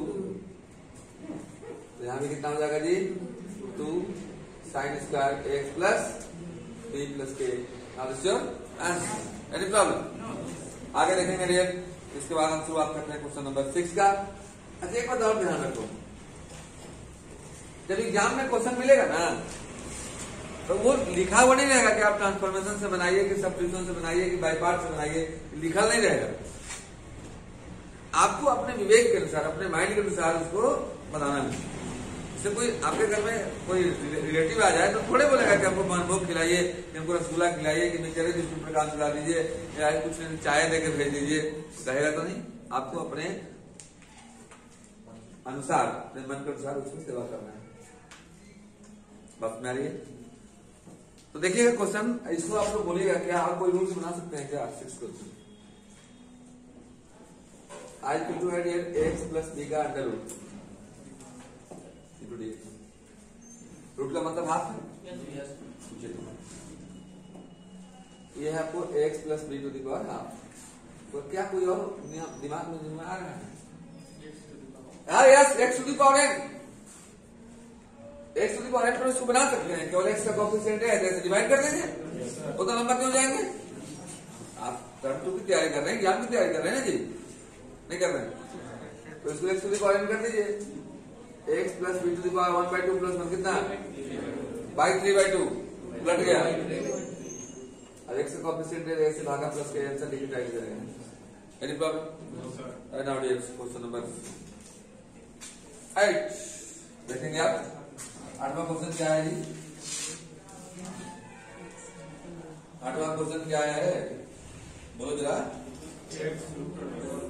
तो यहाँ भी कितना हो जाएगा जी? 2 sine square x plus b plus के। Any problem? आगे देखेंगे रियल। इसके बाद हम शुरुआत करते हैं क्वेश्चन नंबर 6 का। अच्छा एक बात और ध्यान रखो, जब एग्जाम में क्वेश्चन मिलेगा ना, तो वो लिखा हुआ नहीं रहेगा कि आप ट्रांसफॉर्मेशन से बनाइए, कि सब्स्टिट्यूशन से बनाइए, कि बाय पार्ट से बनाइए। लिखा नहीं रहेगा। आपको अपने विवेक के अनुसार, अपने माइंड के अनुसार उसको बनाना है। जैसे कोई आपके घर में कोई रिलेटिव आ जाए तो थोड़े बोलेगा कि हमको मानभोग खिलाइए, कि हमको रसगुल्ला खिलाइए, कि बेचारे बिस्कुट पर काम चला दीजिए, या कुछ नहीं चाय देकर भेज दीजिए। कहेगा तो नहीं। आपको अपने अनुसार, अपने मन के अनुसार उसकी सेवा करना है। बात में आ रही है? तो देखिएगा क्वेश्चन, इसको आप लोग बोलिएगा क्या और कोई रूल्स बना सकते हैं क्या? 6 क्वेश्चन। आज टू है एक्स प्लस बी का अंडर रूट। रूट का मतलब हाफ है। ये है आपको x plus b to the power half. तो क्या कोई और दिमाग में आ रहा है? Yes, x to the power n. X to the power n पर इसको बना सकते हैं। केवल एक्स का कोएफिशिएंट है, जैसे डिवाइड कर देंगे उतना नंबर क्यों जाएंगे? आप टर्म टू की तैयारी कर रहे हैं, ज्ञान की तैयारी कर रहे हैं ना जी? नहीं कर रहे हैं तो इसको x to the power n कर दीजिए। X plus b to the power 1/2 plus 1 कितना? बाई 3/2 उलट गया। अब एक्स का कोएफिशिएंट है, ऐसे भागा प्लस के आंसर लिख टाइप करेंगे। Any problem? No sir. Right now dear question number 8 देखेंगे आप। 8वां क्वेश्चन क्या है जी? 8वां क्वेश्चन क्या है? बोलो जरा।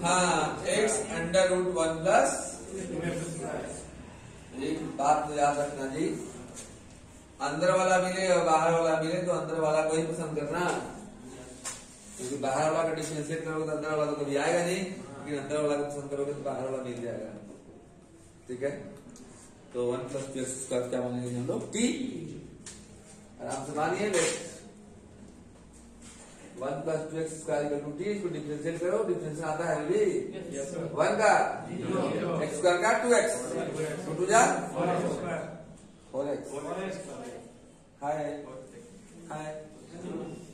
हाँ, एक्स अंडर रूट 1 प्लस। एक बात तो याद रखना जी, अंदर वाला मिले और बाहर वाला मिले तो अंदर वाला को ही पसंद करना, क्योंकि बाहर वाला का डिफरेंशिएट करोगे तो अंदर वाला तो कभी आएगा नहीं, लेकिन अंदर वाला को पसंद करोगे तो बाहर वाला मिल जाएगा। ठीक है? तो 1 प्लस टू एक्स स्क्वायर क्या मानेंगे हम लोग? टी। आराम से मानिए। 1 plus two x square equal to t. इसको डिफरेंशिएट करो, डिफरेंशिएशन आता है अभी 1 का, एक्स स्क्वायर का 2x, टू जा 4x। हाय हाय,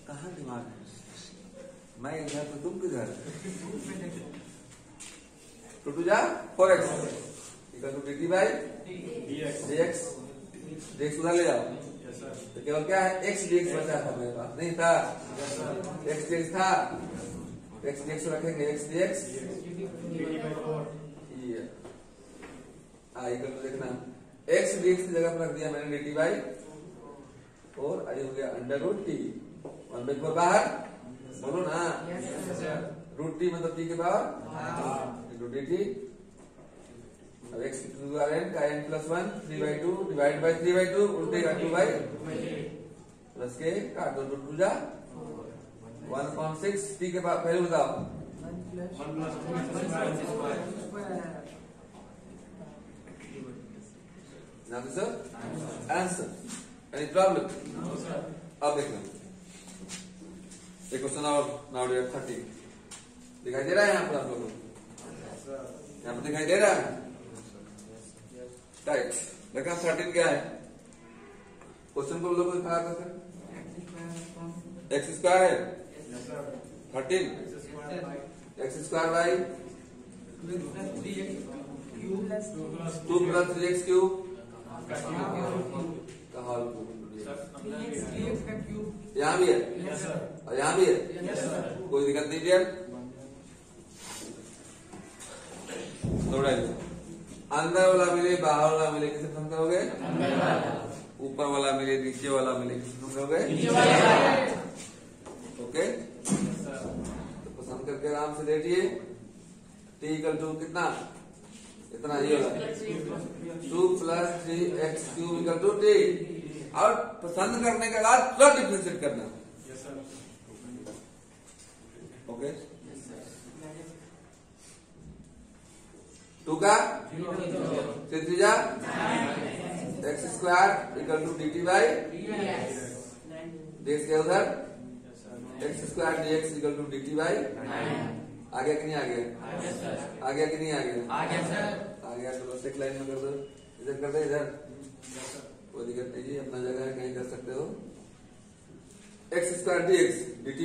कहाँ दिमाग है? मैं इधर तो तुम किधर? टू जा 4x equal to dt by dx। dx उधर ले जाओ तो केवल क्या है? x dx बचा था मेरे पास, नहीं था? x dx था, x dx रखेंगे, x dx इक्वल टू देखना x dx की जगह पर रख दिया मैंने dt बाई 4। अरे हो गया अंडर रूट टी। 1/4 बाहर बोलो ना। रूट टी मतलब टी के पावर इंटू dt। अब x to the power n का n प्लस 1 3/2 डिवाइड बाई 3/2 उल्टेगा 2 बाई प्लस के काट दो, 2 जा 1/6। टी के पावर पहले बताओ 1 प्लस आंसर। Any problem? अब देखना एक क्वेश्चन और। नाउ डियर 30 दिखाई दे रहा है यहाँ पर आप लोगों को? यहाँ पर दिखाई दे रहा है? राइट। देखा 13 क्या है? क्वेश्चन को लोगों को खड़ा कर एक्स स्क्वायर है 13 x square by 2 plus 3x cube का होल क्यूब। यहाँ भी है और यहाँ भी है, कोई दिक्कत नहीं है। थोड़ा अंदर वाला मिले बाहर वाला मिले किसे पसंद करोगे? ऊपर वाला मिले नीचे वाला मिले किसे पसंद करोगे? ओके, तो पसंद करके आराम से लेटिए। टी इक्वल टू कितना? इतना ये वाला 2 plus 3x cube equal to t. और पसंद करने के बाद तुरंत डिफरेंशिएट करना। ओके, 2 का 3 3 जा x square equal to d t by dx के उधर x square dx equal to d t by आ गया कि नहीं आ गया? आ गया कि नहीं आ गया? आ गया। तो बस एक लाइन में कर दो, इधर कर दे, इधर कोई दिक्कत नहीं जी, अपना जगह है, कहीं कर सकते हो। X square dx dt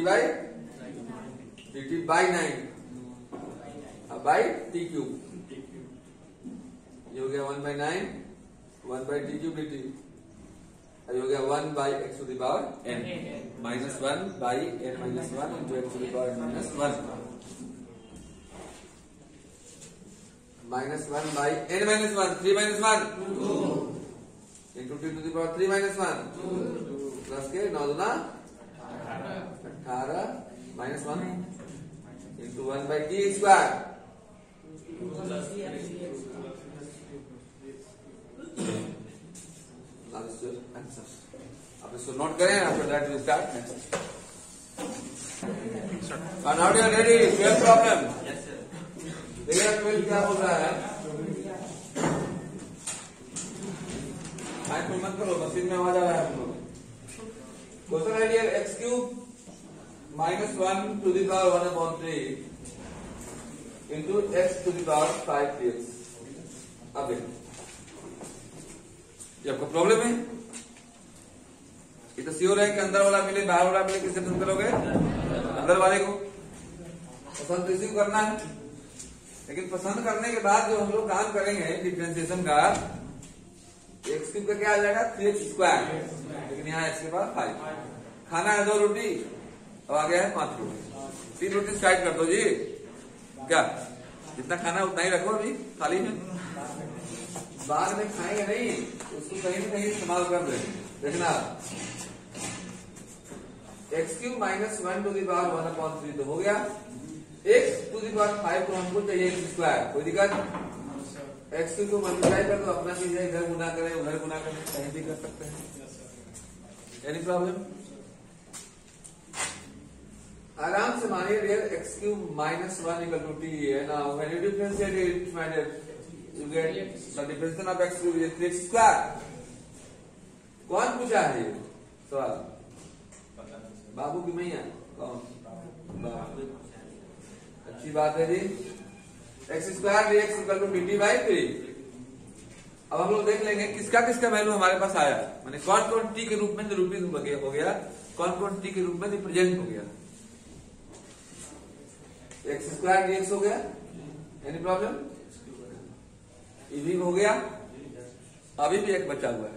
by 9 अब बाई टी क्यूब, ये हो गया 1/9 1/t क्यूब dt, ये हो गया 1/x to the power n minus 1/n minus 1 into x to the power n minus 1 minus 1/n minus 1 3 minus 1 into t to the power 3 minus 1 plus के 9 दूना 18 minus 1 into 1/t square अब इसको note करें, after that we start next. And now you are ready? 12 problem. Yes sir. देखिए 12 क्या बोल रहा है? आँख मत करो, मशीन में आवाज आ रहा है हम लोग। क्वेश्चन है dear x cube minus 1 to the power 1/3 into x to the power 5 dx। अब देखो ये आपका प्रॉब्लम है, ये तो श्योर है कि अंदर वाला मिले बाहर वाला मिले, किससे पसंद करोगे? अंदर वाले को पसंद तो इसी को करना है, लेकिन पसंद करने के बाद जो हम लोग काम करेंगे डिफरेंशिएशन का, एक्स क्यूब का क्या आ जाएगा 3x स्क्वायर, लेकिन यहाँ x के पास 5। खाना है 2 रोटी, अब आ गया है 5 रोटी, 3 रोटी स्टार्ट कर दो जी। क्या जितना खाना उतना ही रखो अभी थाली में, बाद में खाएंगे नहीं, उसको कहीं ना कहीं इस्तेमाल कर दे। देखना x cube minus 1 to the power 1/3 तो हो गया, एक्स टू द पावर 5 को हमको चाहिए एक्स स्क्वायर, कोई दिक्कत? एक्स क्यूब को मल्टीप्लाई कर दो, अपना चीज है, इधर गुना करें उधर गुना करें, कहीं भी कर सकते हैं। Any problem? आराम से मानिए dear x cube minus 1 equal to t है ना, when you differentiate it my dear you get the difference of x cube is 3x square। कौन पूछा है ये सवाल? बाबू की मैया कौन? अच्छी बात है जी। X square dx equal to dt by 3। अब हम लोग देख लेंगे किसका किसका वैल्यू हमारे पास आया, माने कौन कौन t के रूप में निरूपित हो गया, कौन कौन t के रूप में रिप्रेजेंट हो गया। एक्स स्क्वायर dx हो गया, एनी प्रॉब्लम? ये भी हो गया, अभी भी एक बचा हुआ है।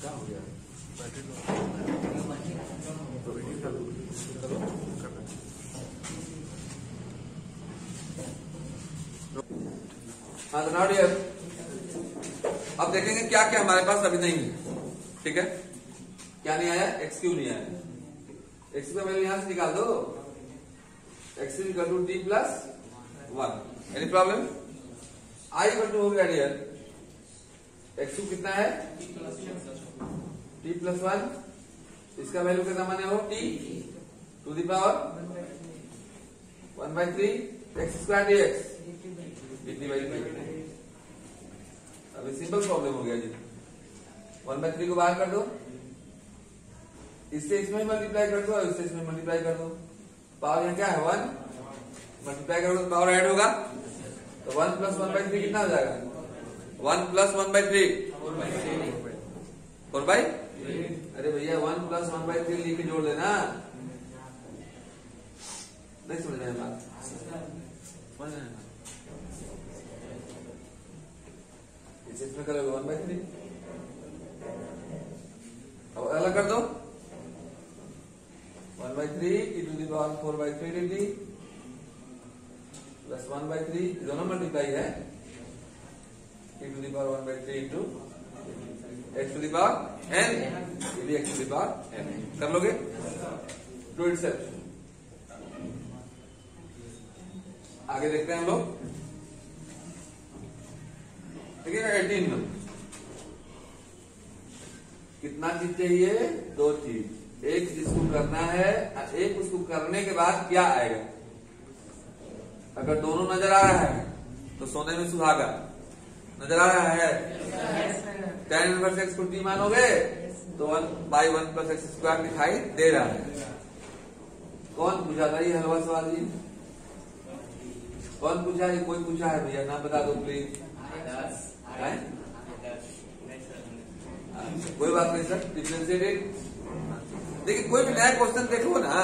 क्या हो गया? हाँ तो नाउ डियर अब देखेंगे क्या क्या हमारे पास अभी नहीं है, ठीक है? क्या नहीं आया? एक्स क्यूब नहीं आया, एक्स का वैल्यू यहां से निकाल दो, x equal to t plus 1। Any problem? I equal to हो गया डियर, एक्स क्यूब कितना है? टी प्लस 1, इसका वैल्यू कितना माने हो? T to the power 1/3 x square dx dt by 3। अभी सिंपल प्रॉब्लम हो गया जी, 1/3 को बाहर कर दो, इससे इसमें मल्टीप्लाई कर दो और इससे इसमें मल्टीप्लाई कर दो, पावर यहाँ क्या है 1, मल्टीप्लाई करोगे तो पावर ऐड होगा, तो 1 प्लस 1/3 कितना हो जाएगा? 1 प्लस 1/3 4/। अरे भैया 1 प्लस 1/3 लिख के जोड़ लेना, नहीं समझ रहे हैं बात? समझ रहे हैं? इसमें करोगे 1/3, अब अलग कर दो, 1/3 e to the power 4/3 dt plus 1/3, दोनों मल्टीप्लाई है, e to the power 1/3 into x to the power n, ये भी x to the power n। कर लोगे? Do it self. आगे देखते हैं हम लोग, देखिएगा 18 में कितना चीज चाहिए? 2 चीज, एक इसको करना है, एक उसको करने के बाद क्या आएगा। अगर दोनों नजर आ रहा है तो सोने में सुहागा। नजर आ रहा है tan इनवर्स x को t मानोगे तो 1/1+x² दिखाई दे रहा है। कौन पूछा था ये हलवा सवाल जी? कौन पूछा? ये कोई पूछा है भैया? नाम बता दो प्लीज। कोई बात नहीं सर, डिफरेंशिएटेड। देखिए कोई भी नया क्वेश्चन देखो ना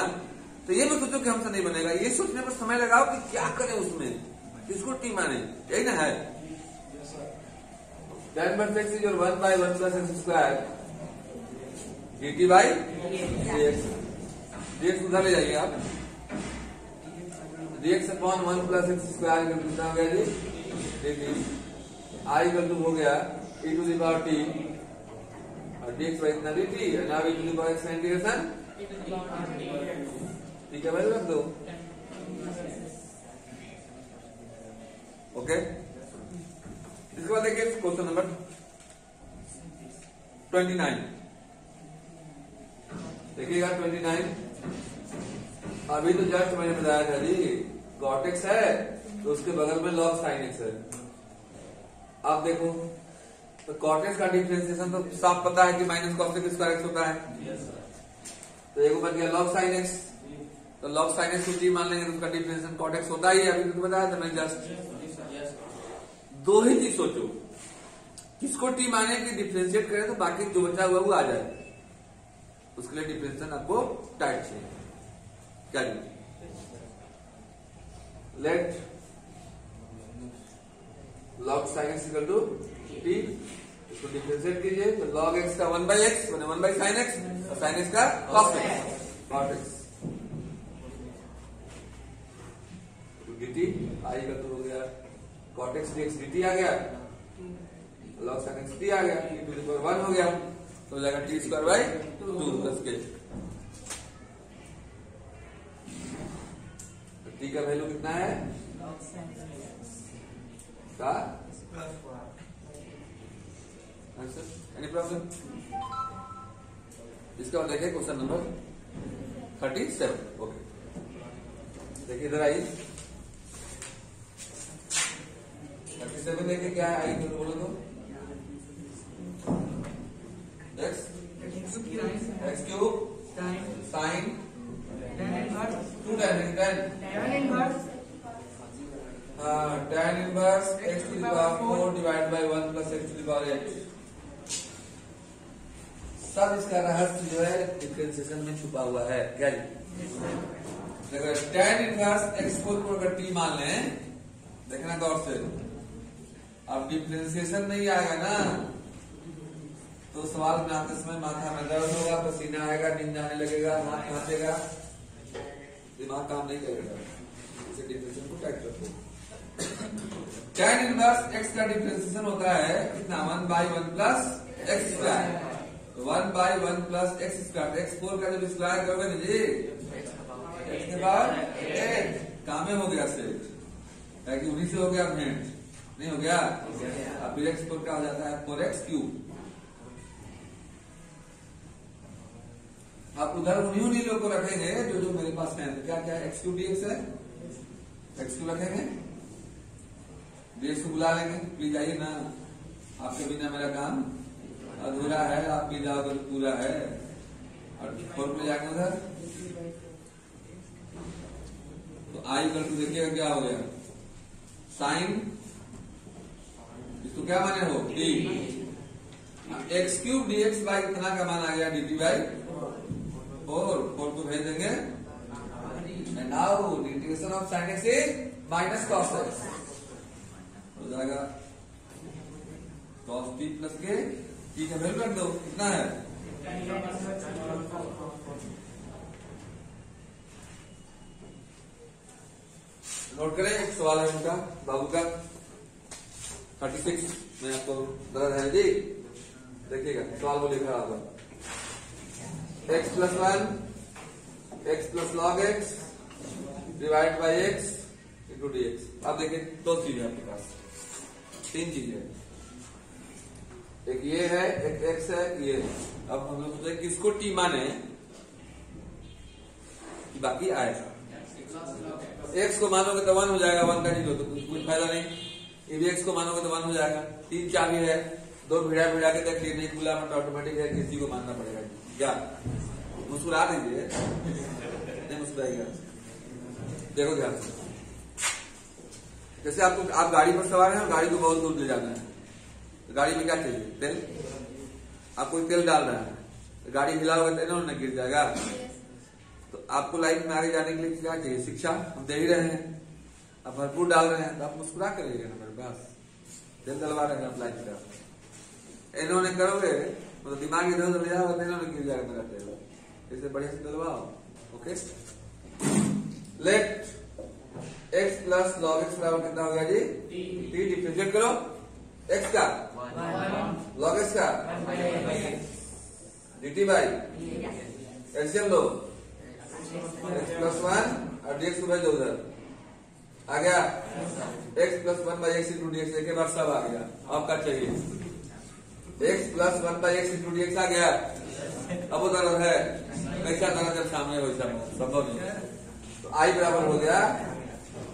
तो ये मत सोचो कि हमसे नहीं बनेगा, ये सोचने पर समय लगाओ कि क्या करें उसमें, किसको टी माने, यही ना है। tan inverse x is 1/1+x² dt/dx। dx उधर ले जाइए आप। dx/1+x² कितना हो गया जी? dt। I हो गया e⁻t और dx/इतना dt। now e⁻x का इंटीग्रेशन ठीक है भाई, रख दो। ओके, इसके बाद देखिए क्वेश्चन नंबर 29। देखिएगा 29। अभी तो जस्ट मैंने बताया था जी cot x है तो उसके बगल में log sin x है। आप देखो तो cot x का डिफरेंशिएशन तो साफ पता है कि -cos² होता है। तो एक बन गया log sin x, तो log sin x को t मान लेंगे तो उसका डिफरेंशिएशन cot x होता ही है। अभी तो बताया था मैंने जस्ट। दो ही चीज सोचो, किसको t माने कि डिफरेंशिएट करें तो बाकी जो बचा हुआ वो आ जाए, उसके लिए डिफरेंशिएशन आपको टाइट चाहिए। क्या जी? Let log sin x equal to t, इसको डिफरेंशिएट कीजिए तो log x का 1/x माने 1/sin x और sin x का cos x dt। i का तो हो गया cot x dx dt आ गया, log sin x t आ गया, e⁻1 हो गया तो हो जाएगा t²/2 प्लस k। t का वैल्यू कितना है? का आंसर एनी प्रॉब्लम? इसका बाद देखिए क्वेश्चन नंबर 37। ओके, देखिए इधर आइए 37 देखिए क्या है। आई तो बोलो तो x cube sin 2 tan inverse x⁴ divide by 1+x⁴8। सब इसका रहस्य जो है डिफरेंशिएशन में छुपा हुआ है। क्या जी? देखो tan इनवर्स x⁴ को अगर t मान लें, देखना गौर से, अब डिफरेंशिएशन नहीं आएगा ना तो सवाल बनाते समय माथा में दर्द होगा, पसीना आएगा, नींद आने लगेगा, हाथ कांपेगा, दिमाग काम नहीं करेगा। इसे डिफरेंशिएशन को टाइट रखो। tan इनवर्स x का डिफरेंशिएशन होता है कितना? 1/1+x²। 1/1+x²। x⁴ का जब स्क्वायर करोगे ना जी x⁻8 काम में हो गया सेट, ताकि उन्हीं से हो गया भेंट, नहीं हो गया? अब फिर x⁴ का हो जाता है 4x⁵। आप उधर उन्हीं लोग को रखेंगे जो मेरे पास है। तो क्या क्या x³ dx है, x³ रखेंगे, dx को बुला लेंगे। प्लीज आइए ना, आपके बिना मेरा काम अधूरा है, आप भी जाओ तो पूरा है। और 4 पे जाएंगे उधर तो आई कर टू देखिएगा क्या हो गया, साइन इसको क्या माने हो t, x³ dx बाई कितना का मान आ गया dt/4 को भेज देंगे। And now the integration of sin x is -cos x हो जाएगा cos t plus k। t का वैल्यू रख दो, कितना है? नोट करें, एक सवाल है उनका बाबू का 36 में आपको दर्द है जी। देखिएगा सवाल वो लिख रहा होगा x+1 x+log x divide by x into dx। अब देखिए दो चीज है आपके पास, तीन चीजें, एक ये है, एक x है, ये। अब हम लोग सोचे किसको t माने कि बाकी आएगा। x को मानोगे तो 1 हो जाएगा, 1 का 0 तो कुछ फायदा नहीं। ये भी x को मानोगे तो 1 हो जाएगा। 3 चाबी है, 2 भिड़ा के देख लिए, नहीं खुला मतलब ऑटोमेटिक है, किसी को मानना पड़ेगा। क्या मुस्कुरा दीजिए, नहीं मुस्कुराइएगा। देखो ध्यान से, जैसे आप गाड़ी पर सवार हैं और गाड़ी को बहुत दूर ले जाना है, तो गाड़ी में क्या चाहिए? तेल। आप कोई तेल डाल रहा है, तो गाड़ी हिलाओगे तो ना गिर जाएगा। तो आपको लाइफ में आगे जाने के लिए क्या चाहिए? शिक्षा। हम दे ही रहे हैं, आप भरपूर डाल रहे हैं, तो आप मुस्कुरा कर रहिएगा ना मेरे पास। तेल डलवा रहे हैं आप लाइफ का, इन्होंने करोगे मतलब दिमाग इधर उधर ले जाओगे तो इन्होंने गिर जाएगा मेरा तेल। इसे बढ़िया से डलवाओ। Okay, let x plus log x बराबर कितना हो गया जी? t। डिफरेंशिएट करो x का log x का dt बाई एलसीएम लो, x प्लस 1 और dx को भेज दो उधर। आ गया x plus 1 by x into dx, एक बार सब आ गया। अब क्या चाहिए? x plus 1 by x into dx आ गया। अब उधर है कैसा करना जब सामने हो, संभव नहीं। तो i बराबर हो गया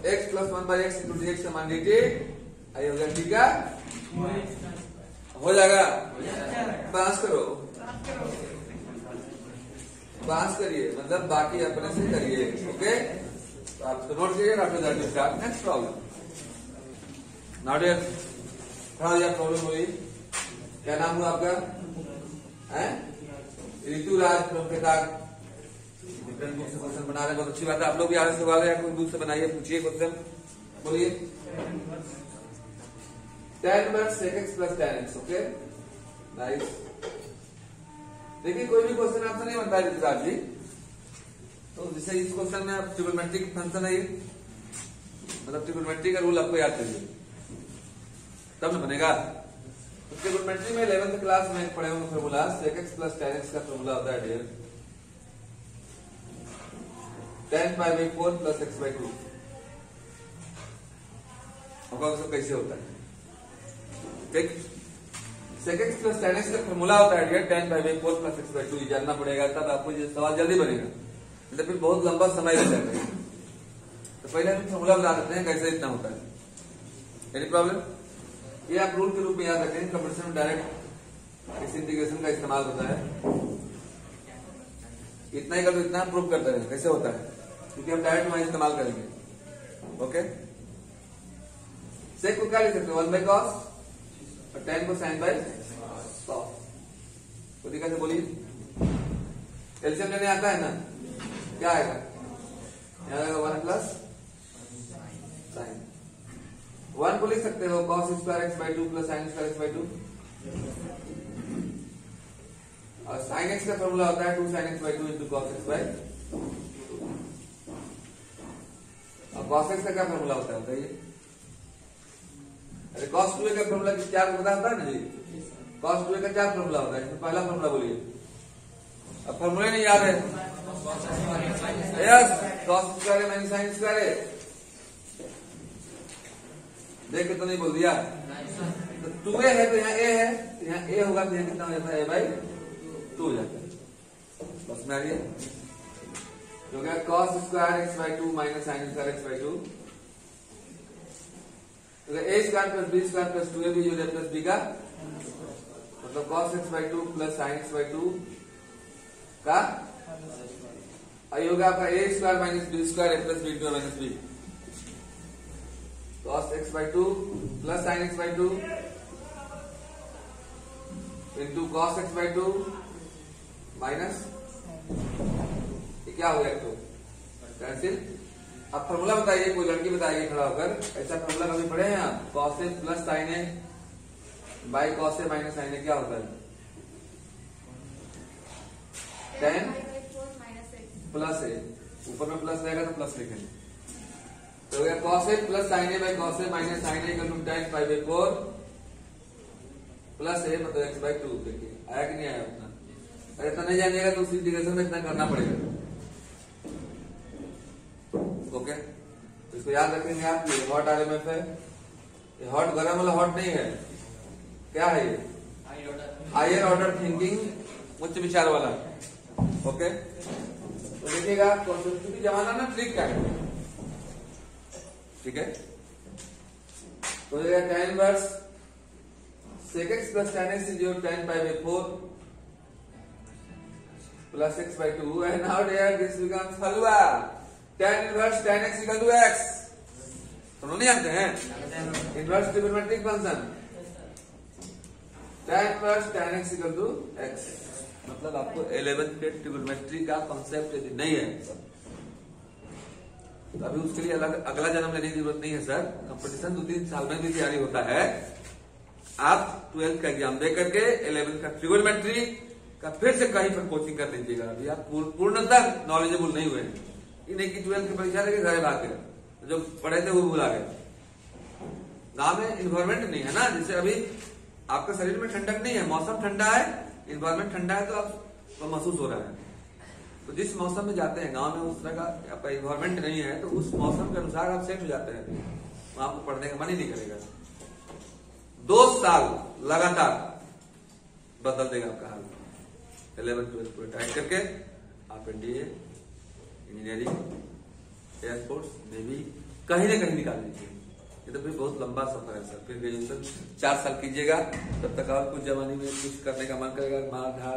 x plus 1 by x into dx समान dt। आई हो गया ठीक है, हो जाएगा। पास करो, पास करिए, मतलब बाकी अपने से करिए। ओके, तो आपको नोट कीजिए। Next problem, not yet. Problem हुई, क्या नाम हुआ आपका? ऋतुराज प्रमुखताक। डिफरेंट बुक से क्वेश्चन बना रहे, बहुत अच्छी बात है। आप लोग भी आगे सवाल है, कोई बुक से बनाइए, पूछिए क्वेश्चन, बोलिए। tan inverse sec x plus tan x। Okay, nice. देखिए कोई भी क्वेश्चन आपसे नहीं बनता है ऋतुराज जी, तो जैसे इस क्वेश्चन में आप ट्रिगोनोमेट्री फंक्शन है, मतलब ट्रिगोनोमेट्री का रूल आपको याद चाहिए तब न बनेगा। तो ट्रिगोनोमेट्री में 11th क्लास में पढ़े होंगे formula, sec x plus tan x का फॉर्मूला होता है dear tan pi by 4 plus x by 2। कैसे होता है? ठीक, sec x plus tan x का फॉर्मूला होता है dear tan pi by 4 plus x by 2। जानना पड़ेगा, तब आपको ये सवाल जल्दी बनेगा, मतलब फिर बहुत लंबा समय लग जाता है। तो पहले हम फॉर्मूला बता देते हैं कैसे इतना होता है। Any problem? ये आप रूल के रूप में याद रखें, कंप्यूटर में डायरेक्ट इस इंटीग्रेशन का इस्तेमाल होता है। इतना ही कर तो इतना प्रूव करते हैं कैसे होता है, क्योंकि हम डायरेक्ट वहां इस्तेमाल करेंगे। ओके, सेक को क्या लिख सकते हो? 1 बाई कॉस और tan को sin बाई कॉस। तो कैसे बोलिए? एलसीएम लेने आता है ना, क्या आएगा? यहाँ आएगा 1 प्लस साइन। 1 को लिख सकते हो cos square x by 2 plus sin square x by 2, और sin x का फॉर्मूला होता है 2 sin x by 2 into cos x by 2। और cos x का क्या फॉर्मूला होता है बताइए? अरे cos 2a का फॉर्मूला क्या पता होता है ना जी? cos 2a का क्या फॉर्मूला होता है? इसमें पहला फॉर्मूला बोलिए। अब फॉर्मूला नहीं याद है? Yes, cos square minus sin square है। देख के तो नहीं बोल दिया। तो 2a है तो यहाँ a है, तो यहाँ a होगा तो यहाँ कितना हो जाता है? a बाई 2 हो जाता है। बस में आ गया, जो क्या cos square x by 2 minus sin square x by 2। तो a square plus b square plus 2ab जो है प्लस b का मतलब cos x by 2 plus sin x by 2 का आई होगा आपका a square minus b square a plus b minus b। cos x by 2 plus sin x by 2 into cos x by 2 minus क्या हो गया? तो cancel. अब फॉर्मूला बताइए, कोई लड़की बताइए खड़ा होकर, ऐसा फॉर्मूला कभी पढ़े हैं आप? cos a plus sin a by cos a minus sin a क्या होता है? tan प्लस a, ऊपर में प्लस रहेगा तो प्लस लिखेंगे। तो हो गया cos a plus sin a by cos a minus sin a equal to tan pi by 4 plus a मतलब x बाई 2। देखिए आया कि नहीं आया उतना? अगर इतना नहीं जानिएगा तो उसी इंटीग्रेशन में इतना करना पड़ेगा। ओके, तो इसको याद रखेंगे आप। ये हॉट आरएमएफ है, ये हॉट गर्म वाला हॉट नहीं है, क्या है ये? हायर ऑर्डर थिंकिंग, उच्च विचार वाला। ओके, तो देखिएगा क्योंकि जमाना ना ट्रिक का है, ठीक है। तो tan inverse sec x plus tan x is your tan pi by 4 plus x by 2, and now there this becomes halwa. Tan inverse tan x equal to x. तो नहीं जानते हैं inverse trigonometric function tan inverse tan x equal to x। मतलब आपको 11th के trigonometry का concept यदि नहीं है तो अभी उसके लिए अगला जन्म लेने की जरूरत नहीं है सर। कंपटीशन 2-3 साल में भी तैयारी होता है। आप 12th का एग्जाम दे करके 11th का ट्रिगोनोमेट्री का फिर से कहीं पर कोचिंग कर लीजिएगा। अभी आप पूर्णतः नॉलेजेबल नहीं हुए हैं। इन्हें की 12th की परीक्षा लेके घर भाग गए, जो पढ़े थे वो भुला गए। गांव में इन्वायरमेंट नहीं है ना, जैसे अभी आपके शरीर में ठंडक नहीं है, मौसम ठंडा है, इन्वायरमेंट ठंडा है, तो आपको महसूस हो रहा है। तो जिस मौसम में जाते हैं गांव में उस तरह का आपका इन्वायरमेंट नहीं है, तो उस मौसम के अनुसार आप सेट हो जाते हैं, वहां आपको पढ़ने का मन ही नहीं करेगा। 2 साल लगातार बदल देगा आपका हाल। 11th 12th पूरे टाइट करके आप एनडीए, इंजीनियरिंग, एयरफोर्स, नेवी कहीं ना कहीं निकाल लीजिए। ये तो फिर बहुत लंबा सफर है सर। फिर ग्रेजुएशन 4 साल कीजिएगा, तब तक और कुछ जवानी में कुछ करने का मन करेगा, मार धार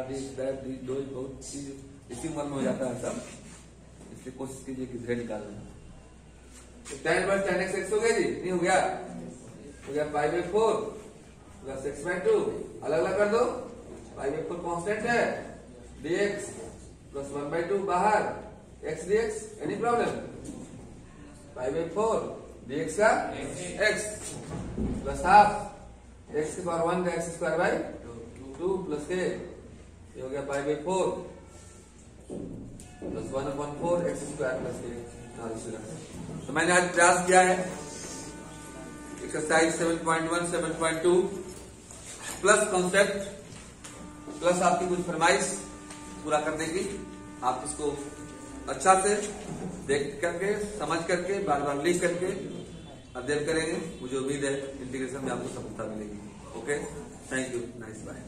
बहुत चीज इसी उम्र में हो जाता है सब। इसलिए कोशिश कीजिए कि धैर्य निकालना। तो tan inverse tan x x हो गया जी, नहीं हो गया? हो गया पाई बाई 4 प्लस x बाई 2, अलग अलग कर दो। पाई बाई 4 कांस्टेंट है, dx प्लस 1 बाई 2 बाहर, x dx, any problem? Pi by 4 dx का x प्लस हाफ x की पावर 1 का x square by 2 plus k, ये हो गया पाई by 4 plus 1/4 x square plus k। तो मैंने आज प्रयास किया है एक्सरसाइज 7.1 7.2 प्लस कॉन्सेप्ट प्लस आपकी कुछ फरमाइश पूरा करने की। आप इसको अच्छा से देख करके, समझ करके, बार बार लिख करके अध्ययन करेंगे। मुझे उम्मीद है इंटीग्रेशन में आपको सफलता मिलेगी। Okay, thank you, nice, bye.